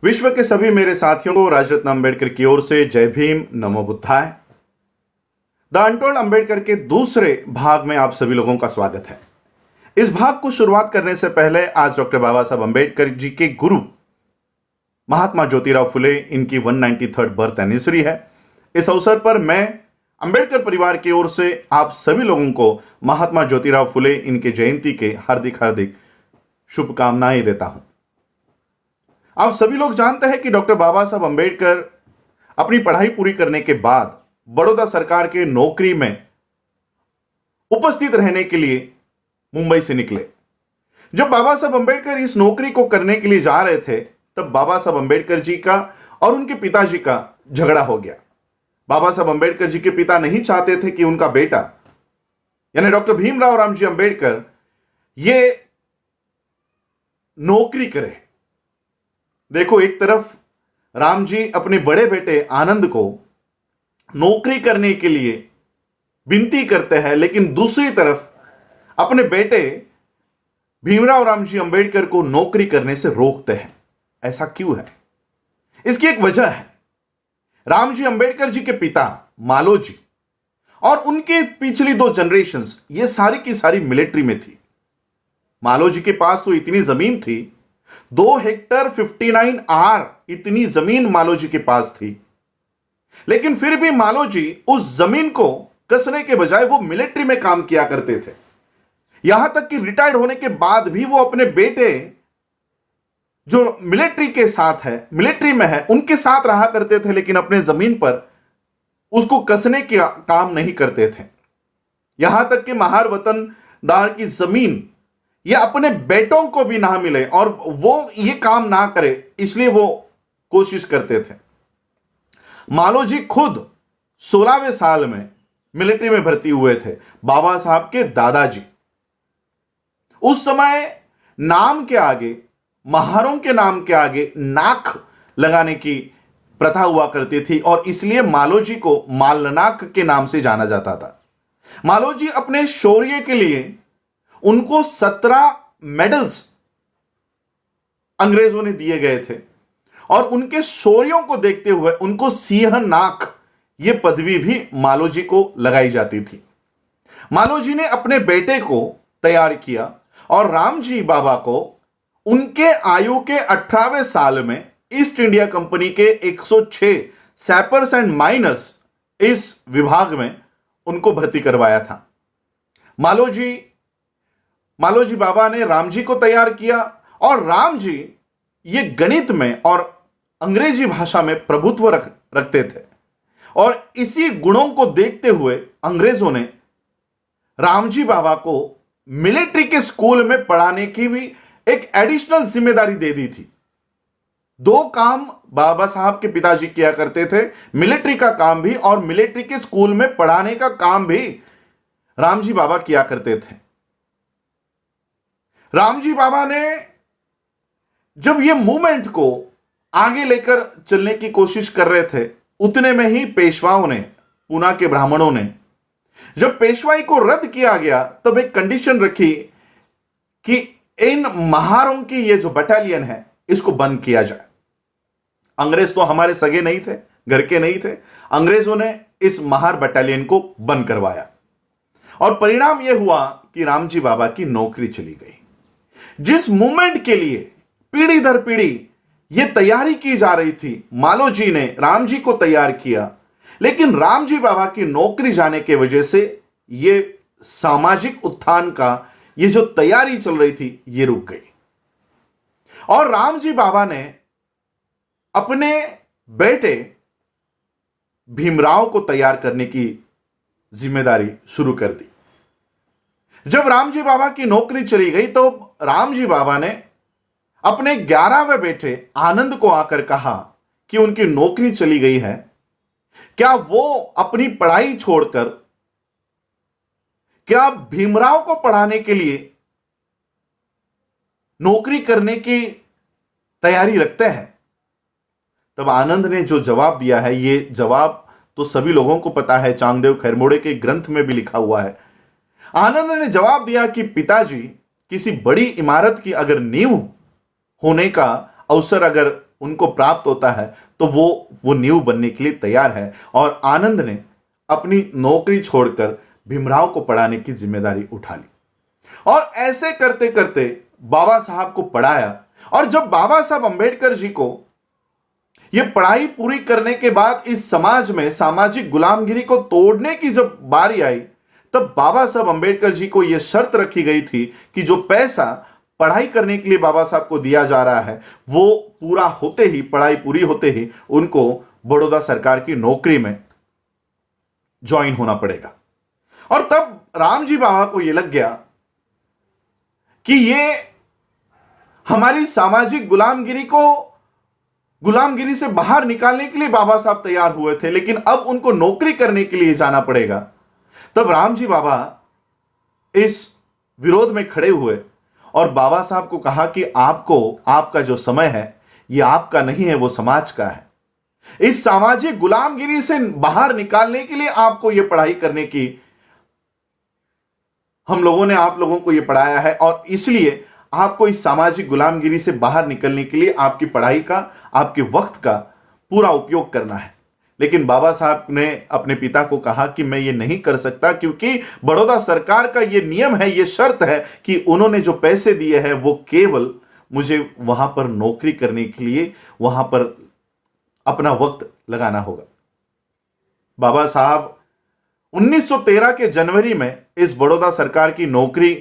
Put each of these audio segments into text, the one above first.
विश्व के सभी मेरे साथियों को राजरत्न अंबेडकर की ओर से जय भीम, नमो बुद्धाय। द अनटोल्ड अंबेडकर के दूसरे भाग में आप सभी लोगों का स्वागत है। इस भाग को शुरुआत करने से पहले आज डॉक्टर बाबा साहब अंबेडकर जी के गुरु महात्मा ज्योतिराव फुले इनकी 193rd बर्थ एनिवर्सरी है। इस अवसर पर मैं अंबेडकर परिवार की ओर से आप सभी लोगों को महात्मा ज्योतिराव फुले इनके जयंती के हार्दिक हार्दिक शुभकामनाएं देता हूं। आप सभी लोग जानते हैं कि डॉक्टर बाबा साहब अंबेडकर अपनी पढ़ाई पूरी करने के बाद बड़ौदा सरकार के नौकरी में उपस्थित रहने के लिए मुंबई से निकले। जब बाबा साहब अंबेडकर इस नौकरी को करने के लिए जा रहे थे तब बाबा साहब अंबेडकर जी का और उनके पिताजी का झगड़ा हो गया। बाबा साहब अंबेडकर जी के पिता नहीं चाहते थे कि उनका बेटा यानी डॉक्टर भीमराव रामजी अंबेडकर ये नौकरी करे। देखो, एक तरफ राम जी अपने बड़े बेटे आनंद को नौकरी करने के लिए विनती करते हैं, लेकिन दूसरी तरफ अपने बेटे भीमराव रामजी अंबेडकर को नौकरी करने से रोकते हैं। ऐसा क्यों है? इसकी एक वजह है। रामजी अंबेडकर जी के पिता मालोजी और उनके पिछली दो जनरेशंस ये सारी की सारी मिलिट्री में थी। मालोजी के पास तो इतनी जमीन थी, 2 हेक्टर 59 आर इतनी जमीन मालोजी के पास थी, लेकिन फिर भी मालोजी उस जमीन को कसने के बजाय वो मिलिट्री में काम किया करते थे। यहां तक कि रिटायर्ड होने के बाद भी वो अपने बेटे जो मिलिट्री के साथ है, मिलिट्री में है, उनके साथ रहा करते थे, लेकिन अपने जमीन पर उसको कसने का काम नहीं करते थे। यहां तक कि महार वतनदार की जमीन ये अपने बेटों को भी ना मिले और वो ये काम ना करे, इसलिए वो कोशिश करते थे। मालोजी खुद 16वें साल में मिलिट्री में भर्ती हुए थे। बाबा साहब के दादाजी उस समय नाम के आगे, महारों के नाम के आगे नाक लगाने की प्रथा हुआ करती थी और इसलिए मालोजी को मालनाक के नाम से जाना जाता था। मालोजी अपने शौर्य के लिए उनको 17 मेडल्स अंग्रेजों ने दिए गए थे और उनके शौर्यों को देखते हुए उनको सिंह नाक यह पदवी भी मालोजी को लगाई जाती थी। मालोजी ने अपने बेटे को तैयार किया और रामजी बाबा को उनके आयु के 18वें साल में ईस्ट इंडिया कंपनी के 106 सैपर्स एंड माइनर्स इस विभाग में उनको भर्ती करवाया था। मालोजी बाबा ने रामजी को तैयार किया और रामजी ये गणित में और अंग्रेजी भाषा में प्रभुत्व रखते थे और इसी गुणों को देखते हुए अंग्रेजों ने रामजी बाबा को मिलिट्री के स्कूल में पढ़ाने की भी एक एडिशनल जिम्मेदारी दे दी थी। 2 काम बाबा साहब के पिताजी किया करते थे, मिलिट्री का काम भी और मिलिट्री के स्कूल में पढ़ाने का काम भी रामजी बाबा किया करते थे। रामजी बाबा ने जब ये मूवमेंट को आगे लेकर चलने की कोशिश कर रहे थे, उतने में ही पेशवाओं ने, पूना के ब्राह्मणों ने, जब पेशवाई को रद्द किया गया तब एक कंडीशन रखी कि इन महारों की ये जो बटालियन है इसको बंद किया जाए। अंग्रेज तो हमारे सगे नहीं थे, घर के नहीं थे। अंग्रेजों ने इस महार बटालियन को बंद करवाया और परिणाम यह हुआ कि रामजी बाबा की नौकरी चली गई। जिस मूवमेंट के लिए पीढ़ी दर पीढ़ी यह तैयारी की जा रही थी, मालोजी ने रामजी को तैयार किया, लेकिन रामजी बाबा की नौकरी जाने की वजह से यह सामाजिक उत्थान का ये जो तैयारी चल रही थी ये रुक गई और रामजी बाबा ने अपने बेटे भीमराव को तैयार करने की जिम्मेदारी शुरू कर दी। जब रामजी बाबा की नौकरी चली गई तो रामजी बाबा ने अपने 11वें बेटे आनंद को आकर कहा कि उनकी नौकरी चली गई है, क्या वो अपनी पढ़ाई छोड़कर क्या भीमराव को पढ़ाने के लिए नौकरी करने की तैयारी रखते हैं? तब आनंद ने जो जवाब दिया है, ये जवाब तो सभी लोगों को पता है, चांगदेव खैरमोड़े के ग्रंथ में भी लिखा हुआ है। आनंद ने जवाब दिया कि पिताजी, किसी बड़ी इमारत की अगर नींव होने का अवसर अगर उनको प्राप्त होता है तो वो नींव बनने के लिए तैयार है। और आनंद ने अपनी नौकरी छोड़कर भीमराव को पढ़ाने की जिम्मेदारी उठा ली और ऐसे करते करते बाबा साहब को पढ़ाया। और जब बाबा साहब अंबेडकर जी को यह पढ़ाई पूरी करने के बाद इस समाज में सामाजिक गुलामगिरी को तोड़ने की जब बारी आई, तब बाबा साहब अंबेडकर जी को यह शर्त रखी गई थी कि जो पैसा पढ़ाई करने के लिए बाबा साहब को दिया जा रहा है वो पूरा होते ही, पढ़ाई पूरी होते ही उनको बड़ौदा सरकार की नौकरी में ज्वाइन होना पड़ेगा। और तब रामजी बाबा को यह लग गया कि ये हमारी सामाजिक गुलामगिरी से बाहर निकालने के लिए बाबा साहब तैयार हुए थे, लेकिन अब उनको नौकरी करने के लिए जाना पड़ेगा। तब रामजी बाबा इस विरोध में खड़े हुए और बाबा साहब को कहा कि आपका जो समय है ये आपका नहीं है, वो समाज का है। इस सामाजिक गुलामगिरी से बाहर निकालने के लिए आपको यह पढ़ाई करने की, हम लोगों ने आप लोगों को यह पढ़ाया है और इसलिए आपको इस सामाजिक गुलामगिरी से बाहर निकलने के लिए आपकी पढ़ाई का, आपके वक्त का पूरा उपयोग करना है। लेकिन बाबा साहब ने अपने पिता को कहा कि मैं ये नहीं कर सकता, क्योंकि बड़ौदा सरकार का ये नियम है, ये शर्त है कि उन्होंने जो पैसे दिए हैं वो केवल मुझे वहां पर नौकरी करने के लिए, वहां पर अपना वक्त लगाना होगा। बाबा साहब 1913 के जनवरी में इस बड़ौदा सरकार की नौकरी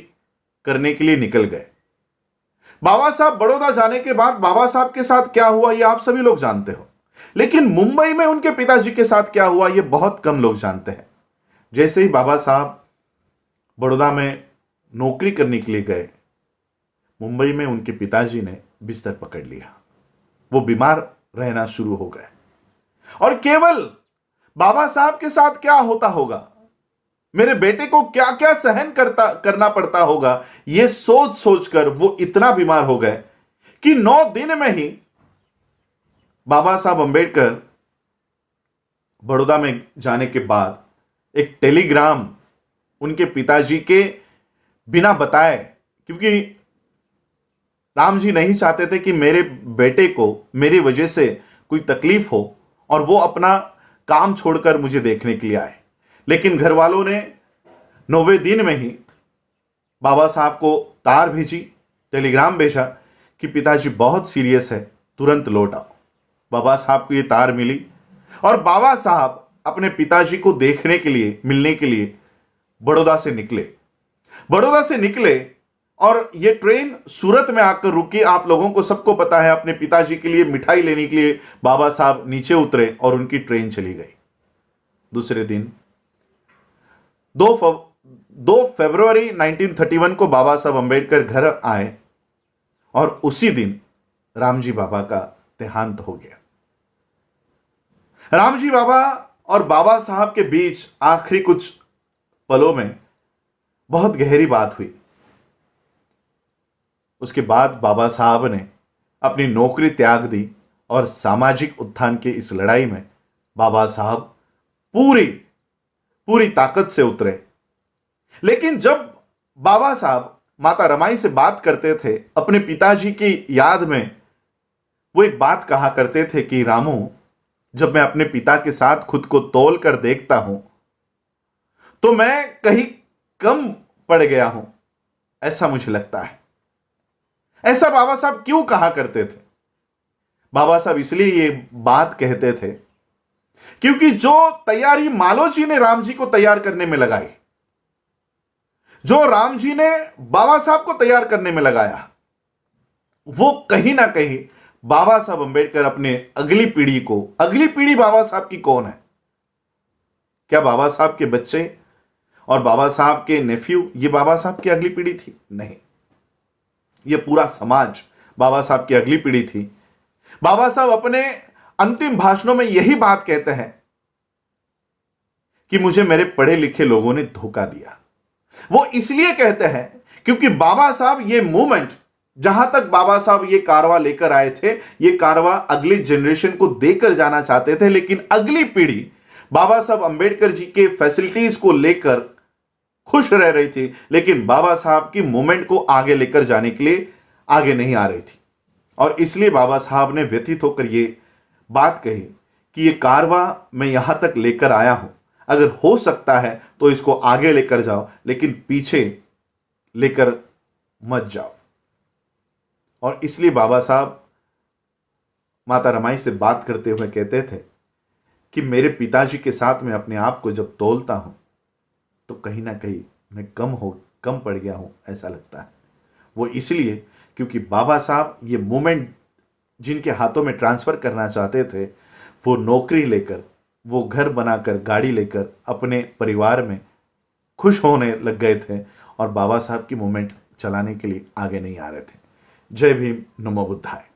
करने के लिए निकल गए। बाबा साहब बड़ौदा जाने के बाद बाबा साहब के साथ क्या हुआ ये आप सभी लोग जानते हो, लेकिन मुंबई में उनके पिताजी के साथ क्या हुआ ये बहुत कम लोग जानते हैं। जैसे ही बाबा साहब बड़ौदा में नौकरी करने के लिए गए, मुंबई में उनके पिताजी ने बिस्तर पकड़ लिया, वो बीमार रहना शुरू हो गए। और केवल बाबा साहब के साथ क्या होता होगा, मेरे बेटे को क्या क्या सहन करना पड़ता होगा, यह सोच सोचकर वो इतना बीमार हो गए कि 9 दिन में ही बाबा साहब अंबेडकर बड़ौदा में जाने के बाद एक टेलीग्राम उनके पिताजी के बिना बताए, क्योंकि राम जी नहीं चाहते थे कि मेरे बेटे को मेरी वजह से कोई तकलीफ हो और वो अपना काम छोड़कर मुझे देखने के लिए आए। लेकिन घर वालों ने 9वें दिन में ही बाबा साहब को तार भेजी, टेलीग्राम भेजा कि पिताजी बहुत सीरियस है, तुरंत लौट आओ। बाबा साहब को ये तार मिली और बाबा साहब अपने पिताजी को देखने के लिए, मिलने के लिए बड़ौदा से निकले और ये ट्रेन सूरत में आकर रुकी। आप लोगों को सबको पता है, अपने पिताजी के लिए मिठाई लेने के लिए बाबा साहब नीचे उतरे और उनकी ट्रेन चली गई। दूसरे दिन 2 फरवरी 1931 को बाबा साहब अंबेडकर घर आए और उसी दिन रामजी बाबा का देहांत हो गया। रामजी बाबा और बाबा साहब के बीच आखिरी कुछ पलों में बहुत गहरी बात हुई। उसके बाद बाबा साहब ने अपनी नौकरी त्याग दी और सामाजिक उत्थान के इस लड़ाई में बाबा साहब पूरी ताकत से उतरे। लेकिन जब बाबा साहब माता रमाई से बात करते थे अपने पिताजी की याद में, वो एक बात कहा करते थे कि रामू, जब मैं अपने पिता के साथ खुद को तौल कर देखता हूं तो मैं कहीं कम पड़ गया हूं, ऐसा मुझे लगता है। ऐसा बाबा साहब क्यों कहा करते थे? बाबा साहब इसलिए ये बात कहते थे क्योंकि जो तैयारी मालोजी ने राम जी को तैयार करने में लगाई, जो राम जी ने बाबा साहब को तैयार करने में लगाया, वो कहीं ना कहीं बाबा साहब अंबेडकर अपने अगली पीढ़ी बाबा साहब की कौन है? क्या बाबा साहब के बच्चे और बाबा साहब के नेफ्यू ये बाबा साहब की अगली पीढ़ी थी? नहीं, ये पूरा समाज बाबा साहब की अगली पीढ़ी थी। बाबा साहब अपने अंतिम भाषणों में यही बात कहते हैं कि मुझे मेरे पढ़े लिखे लोगों ने धोखा दिया। वो इसलिए कहते हैं क्योंकि बाबा साहब ये मूवमेंट, जहां तक बाबा साहब ये कारवा लेकर आए थे, ये कारवा अगली जनरेशन को देकर जाना चाहते थे, लेकिन अगली पीढ़ी बाबा साहब अंबेडकर जी के फैसिलिटीज को लेकर खुश रह रही थी, लेकिन बाबा साहब की मूवमेंट को आगे लेकर जाने के लिए आगे नहीं आ रही थी। और इसलिए बाबा साहब ने व्यथित होकर ये बात कही कि ये कारवां मैं यहां तक लेकर आया हूं, अगर हो सकता है तो इसको आगे लेकर जाओ, लेकिन पीछे लेकर मत जाओ। और इसलिए बाबा साहब माता रमाई से बात करते हुए कहते थे कि मेरे पिताजी के साथ मैं अपने आप को जब तोलता हूं तो कहीं ना कहीं मैं कम पड़ गया हूं ऐसा लगता है। वो इसलिए क्योंकि बाबा साहब ये मोमेंट जिनके हाथों में ट्रांसफर करना चाहते थे, वो नौकरी लेकर, वो घर बनाकर, गाड़ी लेकर अपने परिवार में खुश होने लग गए थे और बाबा साहब की मूवमेंट चलाने के लिए आगे नहीं आ रहे थे। जय भीम, नमो बुद्धाय।